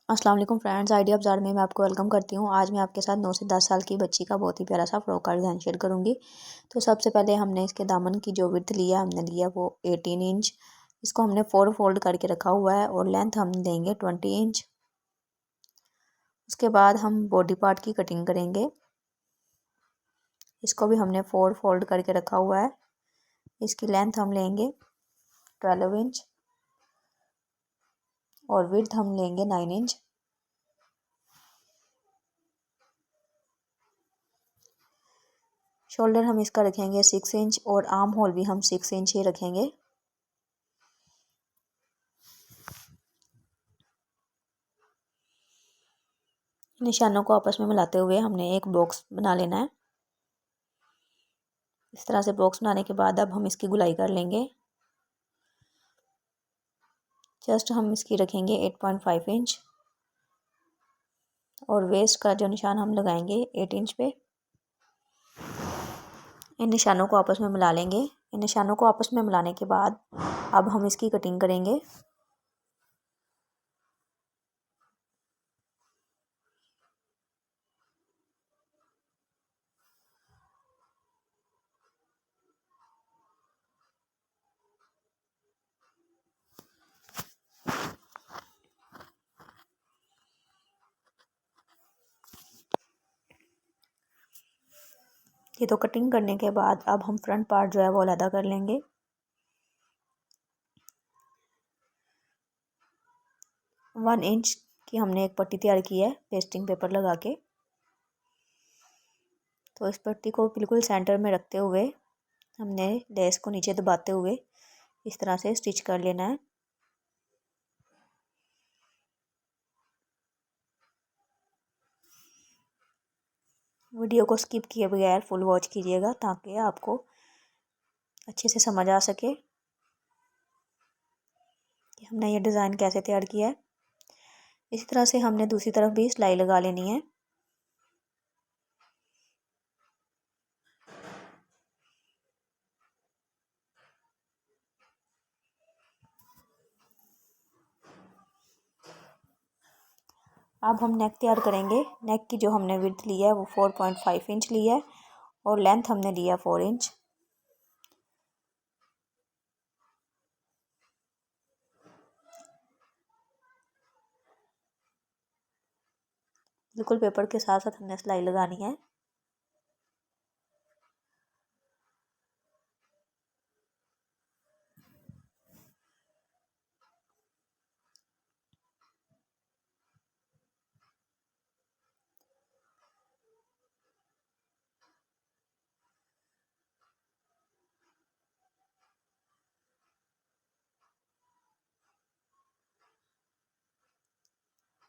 अस्सलाम वालेकुम friends, idea बाज़ार में मैं आपको वेलकम करती हूँ। आज मैं आपके साथ 9 से 10 साल की बच्ची का बहुत ही प्यारा सा फ्रॉक का डिज़ाइन शेयर करूँगी। तो सबसे पहले हमने इसके दामन की जो विड्थ लिया हमने लिया वो 18 इंच। इसको हमने 4 फोल्ड करके रखा हुआ है और लेंथ हम लेंगे 20 इंच। उसके बाद हम बॉडी पार्ट की कटिंग करेंगे। इसको भी हमने 4 फोल्ड करके रखा हुआ है। इसकी लेंथ हम लेंगे 12 इंच और विड्थ हम लेंगे 9 इंच। शोल्डर हम इसका रखेंगे 6 इंच और आर्म होल भी हम 6 इंच ही रखेंगे। निशानों को आपस में मिलाते हुए हमने एक बॉक्स बना लेना है। इस तरह से बॉक्स बनाने के बाद अब हम इसकी गुलाई कर लेंगे। चेस्ट हम इसकी रखेंगे 8.5 इंच और वेस्ट का जो निशान हम लगाएंगे 8 इंच पे। इन निशानों को आपस में मिला लेंगे। इन निशानों को आपस में मिलाने के बाद अब हम इसकी कटिंग करेंगे। ये तो कटिंग करने के बाद अब हम फ्रंट पार्ट जो है वो अलग कर लेंगे। वन इंच की हमने एक पट्टी तैयार की है पेस्टिंग पेपर लगा के। तो इस पट्टी को बिल्कुल सेंटर में रखते हुए हमने लेस को नीचे दबाते हुए इस तरह से स्टिच कर लेना है। वीडियो को स्किप किए बगैर फुल वॉच कीजिएगा ताकि आपको अच्छे से समझ आ सके कि हमने ये डिज़ाइन कैसे तैयार किया है। इसी तरह से हमने दूसरी तरफ भी सिलाई लगा लेनी है। अब हम नेक तैयार करेंगे। नेक की जो हमने विड्थ ली है वो 4.5 इंच ली है और लेंथ हमने लिया 4 इंच। बिल्कुल पेपर के साथ साथ हमने सिलाई लगानी है।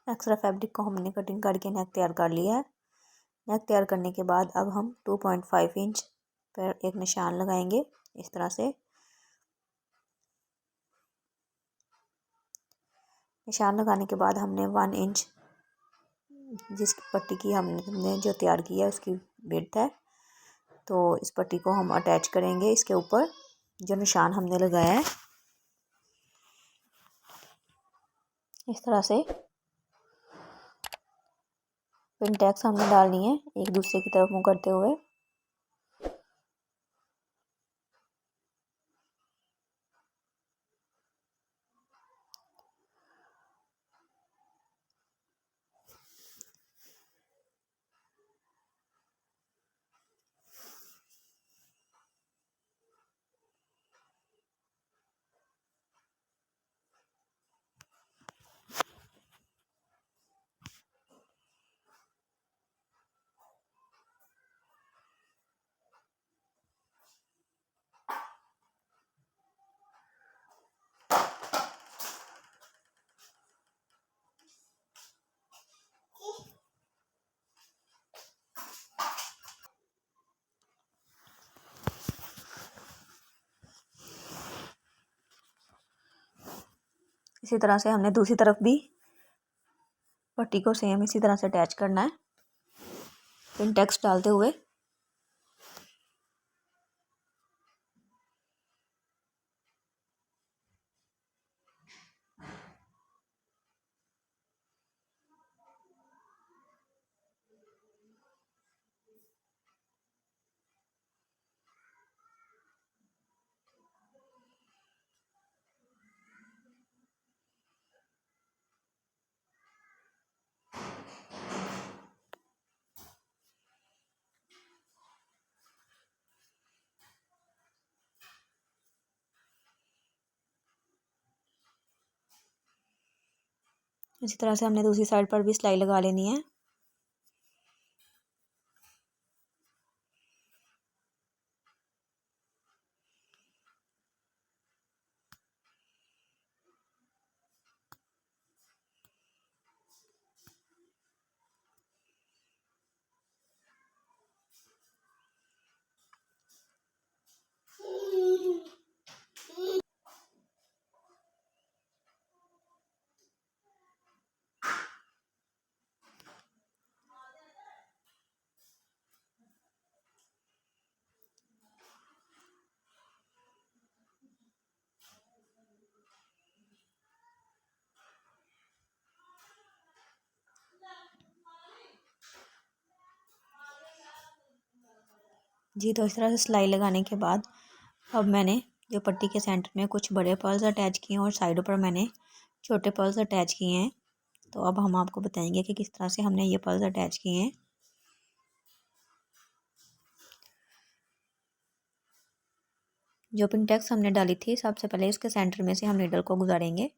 एक्स्ट्रा फैब्रिक को हमने कटिंग करके नेक तैयार कर लिया है। नेक तैयार करने के बाद अब हम 2.5 इंच पर एक निशान लगाएंगे इस तरह से। निशान लगाने के बाद हमने 1 इंच जिस पट्टी की हमने जो तैयार की है उसकी विड्थ है, तो इस पट्टी को हम अटैच करेंगे इसके ऊपर जो निशान हमने लगाया है। इस तरह से पिन टैक्स हमने डालनी है एक दूसरे की तरफ मुंह करते हुए। इसी तरह से हमने दूसरी तरफ भी पट्टी को सेम इसी तरह से अटैच करना है पिन टैक्स डालते हुए। इसी तरह से हमने दूसरी साइड पर भी सिलाई लगा लेनी है। जी तो इस तरह से सिलाई लगाने के बाद अब मैंने जो पट्टी के सेंटर में कुछ बड़े पर्ल्स अटैच किए हैं और साइडों पर मैंने छोटे पर्ल्स अटैच किए हैं। तो अब हम आपको बताएंगे कि किस तरह से हमने ये पर्ल्स अटैच किए हैं। जो पिनटेक्स हमने डाली थी सबसे पहले इसके सेंटर में से हम नीडल को गुजारेंगे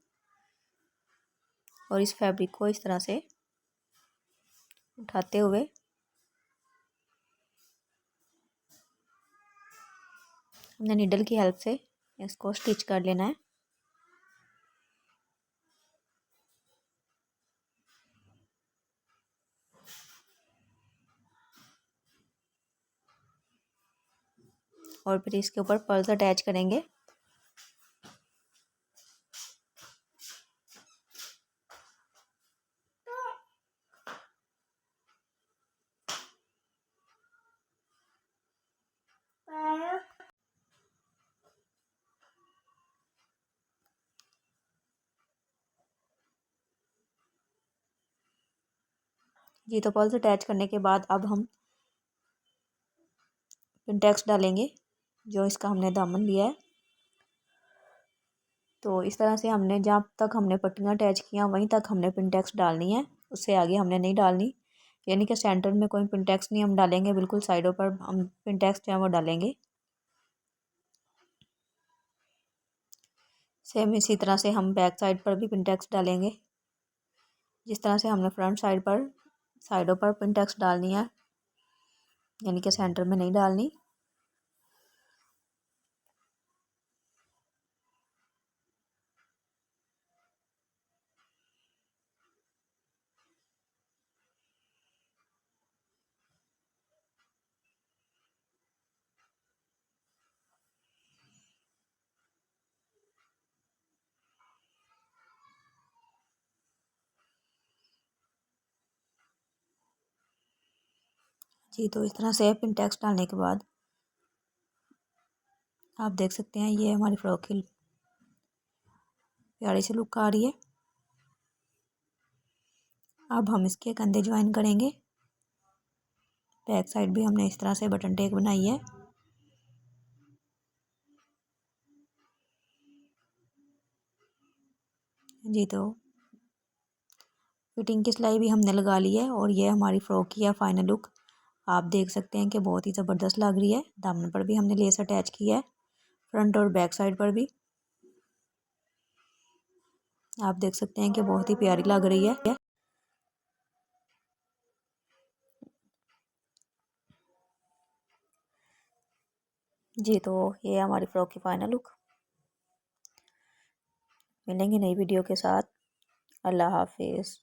और इस फैब्रिक को इस तरह से उठाते हुए हमने नीडल की हेल्प से इसको स्टिच कर लेना है। और फिर इसके ऊपर पर्ल्स अटैच करेंगे। जी तो पर्ल्स अटैच करने के बाद अब हम पिनटेक्स डालेंगे जो इसका हमने दामन लिया है। तो इस तरह से हमने जहाँ तक हमने पट्टियाँ अटैच किया वहीं तक हमने पिनटेक्स डालनी है, उससे आगे हमने नहीं डालनी। यानी कि सेंटर में कोई पिनटेक्स नहीं हम डालेंगे, बिल्कुल साइडों पर हम पिनटेक्स जो है वो डालेंगे। सेम इसी तरह से हम बैक साइड पर भी पिनटेक्स डालेंगे। जिस तरह से हमने फ्रंट साइड पर साइडों पर पिनटेक्स डालनी है, यानी कि सेंटर में नहीं डालनी। जी तो इस तरह से पिनटेक्स डालने के बाद आप देख सकते हैं ये हमारी फ्रॉक की प्यारी सी लुक आ रही है। अब हम इसके कंधे ज्वाइन करेंगे। बैक साइड भी हमने इस तरह से बटन टेक बनाई है। जी तो फिटिंग की सिलाई भी हमने लगा ली है और ये हमारी फ्रॉक की है फाइनल लुक। आप देख सकते हैं कि बहुत ही ज़बरदस्त लग रही है। दामन पर भी हमने लेस अटैच की है, फ्रंट और बैक साइड पर भी आप देख सकते हैं कि बहुत ही प्यारी लग रही है। जी तो ये हमारी फ्रॉक की फाइनल लुक। मिलेंगे नई वीडियो के साथ। अल्लाह हाफिज़।